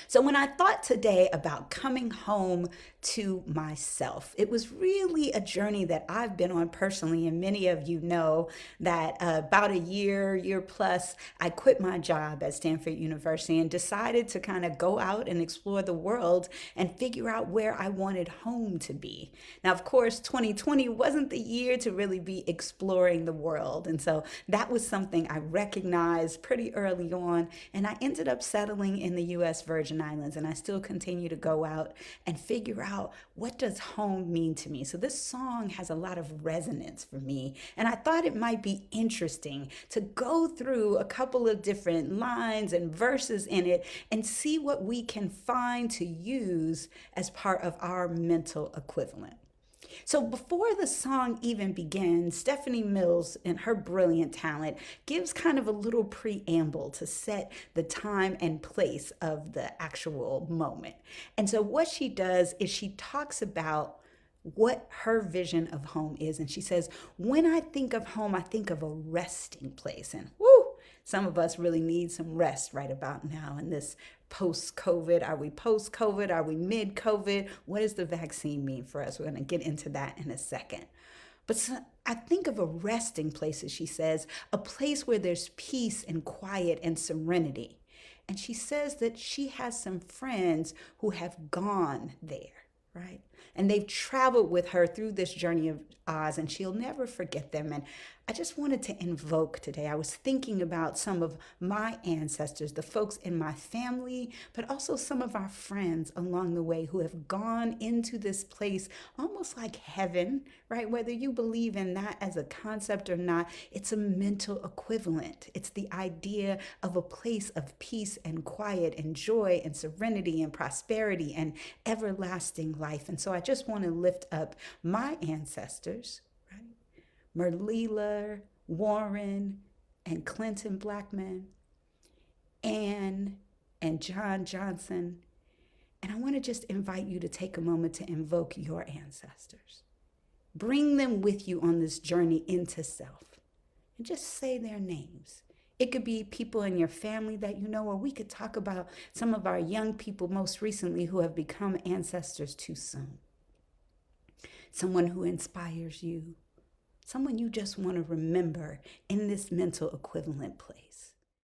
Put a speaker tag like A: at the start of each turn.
A: So when I thought today about coming home to myself, it was really a journey that I've been on personally. And many of you know that about a year plus, I quit my job at Stanford University and decided to kind of go out and explore the world and figure out where I wanted home to be. Now, of course, 2020 wasn't the year to really be exploring the world. And so that was something I recognized pretty early on. And I ended up settling in the US Virgin Islands. And I still continue to go out and figure out, what does home mean to me? So this song has a lot of resonance for me. And I thought it might be interesting to go through a couple of different lines and verses in it and see what we can find to use as part of our mental equivalent. So before the song even begins, Stephanie Mills, in her brilliant talent, gives kind of a little preamble to set the time and place of the actual moment. And so what she does is she talks about what her vision of home is. And she says, when I think of home, I think of a resting place. And whoo, some of us really need some rest right about now in this post-COVID. Are we post-COVID? Are we mid-COVID? What does the vaccine mean for us? We're going to get into that in a second. But so, I think of a resting place, as she says, a place where there's peace and quiet and serenity. And she says that she has some friends who have gone there, right? And they've traveled with her through this journey of Oz, and she'll never forget them. And I just wanted to invoke today. I was thinking about some of my ancestors, the folks in my family, but also some of our friends along the way who have gone into this place almost like heaven, right? Whether you believe in that as a concept or not, it's a mental equivalent. It's the idea of a place of peace and quiet and joy and serenity and prosperity and everlasting life. And so I just want to lift up my ancestors, right? Merlila, Warren, and Clinton Blackmon, Anne, and John Johnson. And I want to just invite you to take a moment to invoke your ancestors. Bring them with you on this journey into self. And just say their names. It could be people in your family that you know, or we could talk about some of our young people most recently who have become ancestors too soon. Someone who inspires you. Someone you just want to remember in this mental equivalent place.